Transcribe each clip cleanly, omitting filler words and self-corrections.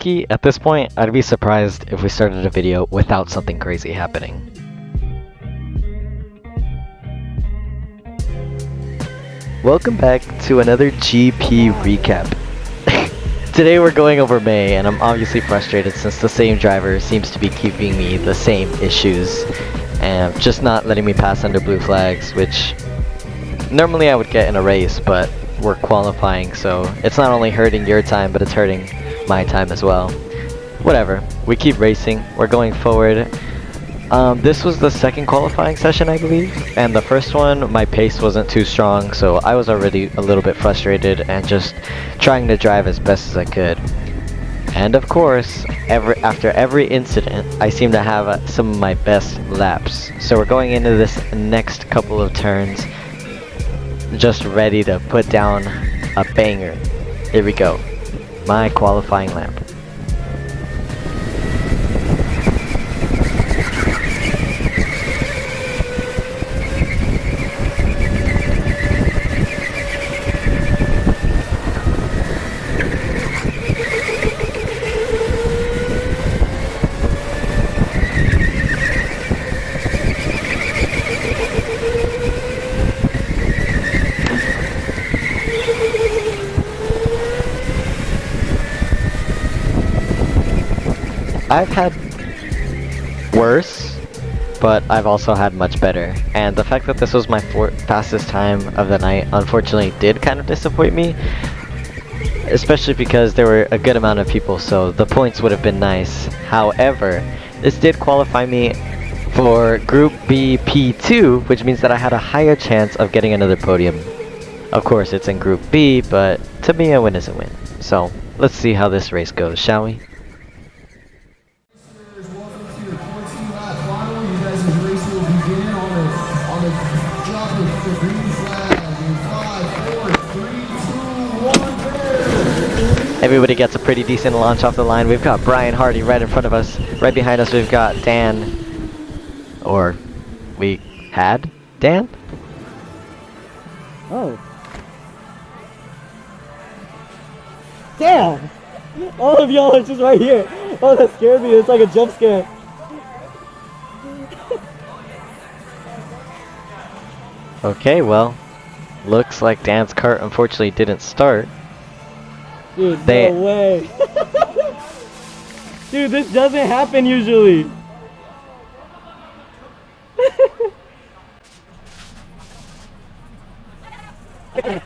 low-key, at this point, I'd be surprised if we started a video without something crazy happening. Welcome back to another GP recap. Today we're going over May, and I'm obviously frustrated since the same driver seems to be giving me the same issues and just not letting me pass under blue flags, which normally I would get in a race, but we're qualifying, so it's not only hurting your time, but it's hurting my time as well. Whatever, we keep racing, we're going forward. This was the second qualifying session, I believe, and the first one, my pace wasn't too strong, so I was already a little bit frustrated and just trying to drive as best as I could. And of course, after every incident, I seem to have some of my best laps. So we're going into this next couple of turns, just ready to put down a banger. Here we go, my qualifying lap. I've had worse, but I've also had much better, and the fact that this was my fastest time of the night unfortunately did kind of disappoint me, especially because there were a good amount of people, so the points would have been nice. However, this did qualify me for Group B P2, which means that I had a higher chance of getting another podium. Of course, it's in Group B, but to me a win is a win. So let's see how this race goes, shall we? Everybody gets a pretty decent launch off the line. We've got Brian Hardy right in front of us. Right behind us we've got Dan. Or we had Dan? Oh. Damn! All of y'all are just right here. Oh, that scared me. It's like a jump scare. Okay, well, looks like Dan's kart unfortunately didn't start. Dude, no way. Dude, this doesn't happen usually. Everybody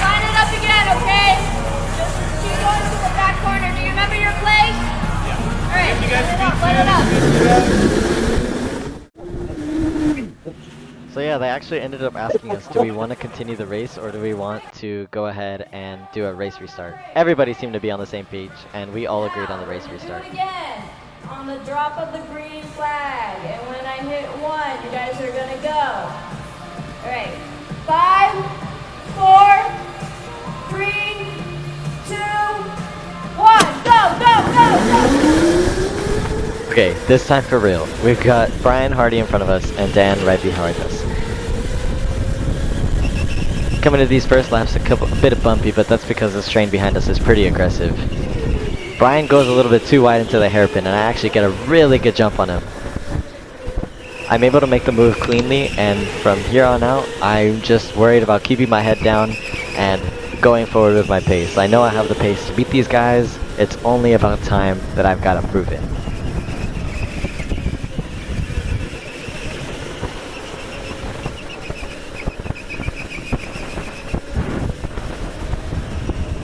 line it up again, okay? Just keep going to the back corner. Do you remember your place? Yeah. Alright, line it up. So yeah, they actually ended up asking us, do we want to continue the race or do we want to go ahead and do a race restart? Everybody seemed to be on the same page, and we all agreed on the race restart. Again, on the drop of the green flag, and when I hit 1, you guys are gonna go. Alright, 5, 4, 3, 2, 1, go, go, go, go! Okay, this time for real. We've got Brian Hardy in front of us and Dan right behind us. Coming to these first laps a bit of bumpy, but that's because this train behind us is pretty aggressive. Brian goes a little bit too wide into the hairpin, and I actually get a really good jump on him. I'm able to make the move cleanly, and from here on out, I'm just worried about keeping my head down and going forward with my pace. I know I have the pace to beat these guys. It's only about time that I've got to prove it.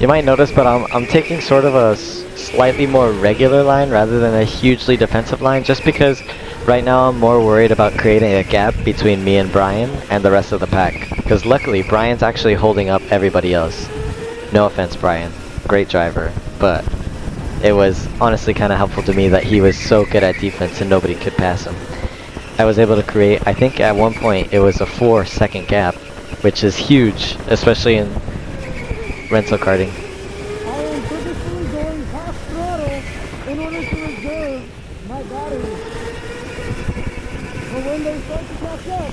You might notice, but I'm taking sort of a slightly more regular line rather than a hugely defensive line, just because right now I'm more worried about creating a gap between me and Brian and the rest of the pack. Because luckily, Brian's actually holding up everybody else. No offense, Brian. Great driver. But it was honestly kind of helpful to me that he was so good at defense and nobody could pass him. I was able to create, I think at one point, it was a 4-second gap, which is huge, especially in rental karting. I am purposely going half throttle in order to reserve my battery. But when they start to catch up,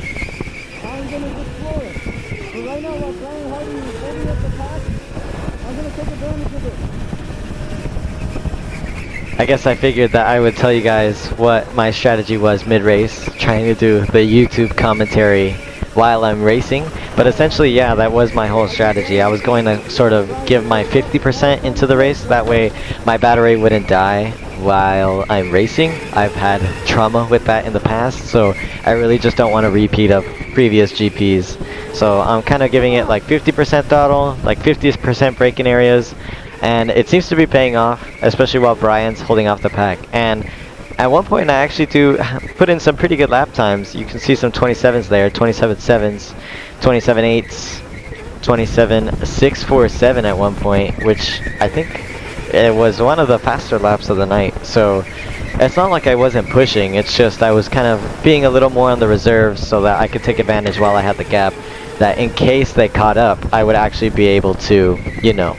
I'm going to destroy it. But right now, while Brian Hardy is holding up the pack, I'm I'm gonna take advantage of it. I guess I figured that I would tell you guys what my strategy was mid-race, trying to do the YouTube commentary while I'm racing. But essentially, yeah, that was my whole strategy. I was going to sort of give my 50% into the race, that way my battery wouldn't die while I'm racing. I've had trauma with that in the past, so I really just don't want to repeat of previous GPs. So I'm kind of giving it like 50% throttle, like 50% braking areas, and it seems to be paying off, especially while Brian's holding off the pack. And at one point I actually do put in some pretty good lap times. You can see some 27s there, 27.7s, 27.8s, 27.647 at one point, which I think it was one of the faster laps of the night. So it's not like I wasn't pushing, it's just I was kind of being a little more on the reserves so that I could take advantage while I had the gap, that in case they caught up, I would actually be able to, you know,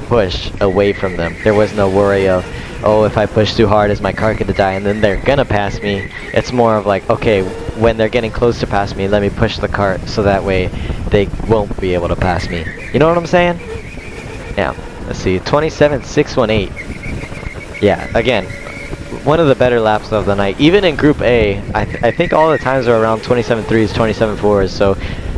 push away from them. There was no worry of, oh, if I push too hard, is my car gonna die and then they're gonna pass me. It's more of like, okay, when they're getting close to pass me, let me push the cart so that way they won't be able to pass me. You know what I'm saying? Yeah. Let's see, 27.618. Yeah, again, one of the better laps of the night. Even in Group A, I think all the times are around 27.3s, 27.4s. So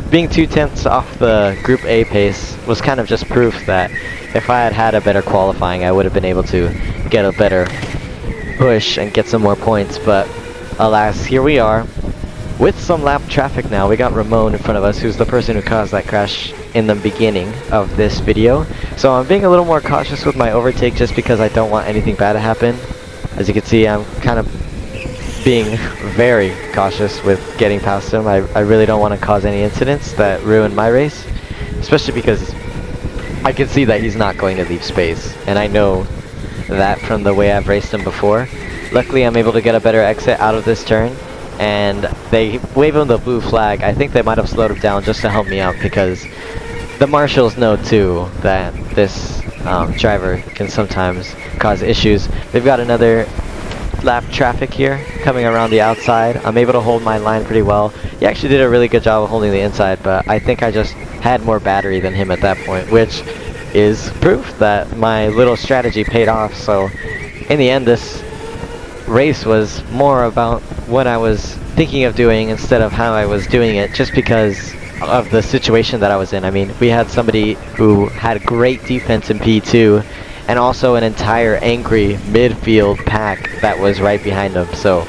being 2/10 off the Group A pace was kind of just proof that if I had had a better qualifying, I would have been able to get a better push and get some more points. But alas, here we are with some lap traffic now. We got Ramon in front of us, who's the person who caused that crash in the beginning of this video. So I'm being a little more cautious with my overtake just because I don't want anything bad to happen. As you can see, I'm kind of being very cautious with getting past him. I really don't want to cause any incidents that ruin my race, especially because I can see that he's not going to leave space, and I know that from the way I've raced him before. Luckily, I'm able to get a better exit out of this turn, and they wave him the blue flag. I think they might have slowed him down just to help me out, because the marshals know too that this driver can sometimes cause issues. They've got another lap traffic here coming around the outside. I'm able to hold my line pretty well. He actually did a really good job of holding the inside, but I think I just had more battery than him at that point, which is proof that my little strategy paid off. So in the end, this race was more about what I was thinking of doing instead of how I was doing it, just because of the situation that I was in. I mean, we had somebody who had great defense in P2 and also an entire angry midfield pack that was right behind them, so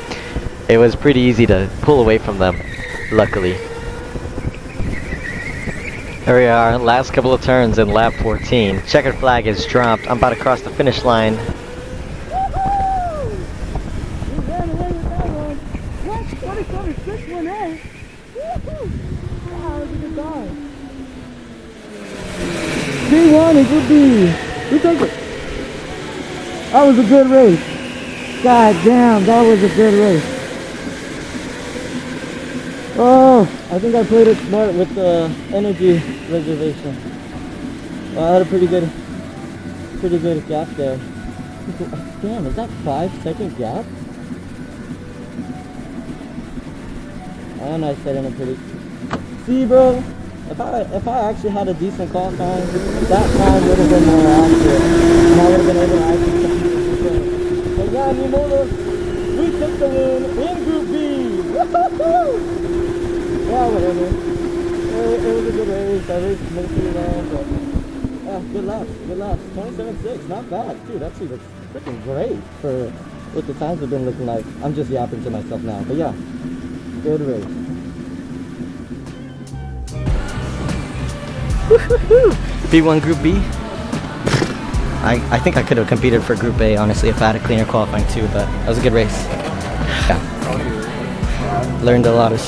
it was pretty easy to pull away from them, luckily. There we are, last couple of turns in lap 14. Checkered flag is dropped. I'm about to cross the finish line. You ran away with that one. What? 27.618? Woohoo! Wow, that was a good time. K1 and Group B. Who took it? That was a good race. God damn, that was a good race. Oh, I think I played it smart with the energy reservation. Well, I had a pretty good gap there. Damn, is that 5-second gap? And I set in a pretty... See, bro? If I actually had a decent qualifying, that time would have been more accurate, and I would have been able to actually set the. But yeah, we took the win in Group B. Woo-hoo-hoo! Yeah, whatever. It was a good race. I raced pretty well, but yeah, good laps. 27.6, not bad. Dude, actually looks freaking great for what the times have been looking like. I'm just yapping to myself now, but yeah, good race. B1 Group B. I think I could have competed for Group A, honestly, if I had a cleaner qualifying too, but that was a good race. Yeah. Learned a lot of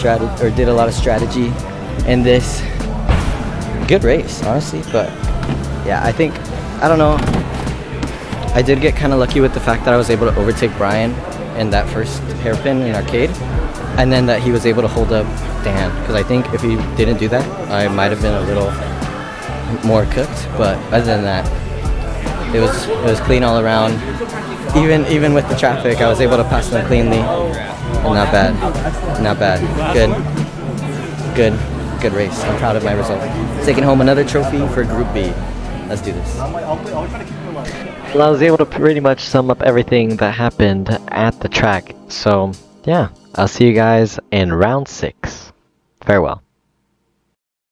did a lot of strategy in this. Good race, honestly, but yeah, I don't know. I did get kind of lucky with the fact that I was able to overtake Brian in that first hairpin in arcade, and then that he was able to hold up Dan, because I think if he didn't do that, I might have been a little more cooked. But other than that, it was clean all around. Even with the traffic, I was able to pass them cleanly. Not bad. Good race. I'm proud of my result. Taking home another trophy for Group B. Let's do this. I'll try to keep him alive. Well, I was able to pretty much sum up everything that happened at the track. So, yeah, I'll see you guys in round 6. Farewell.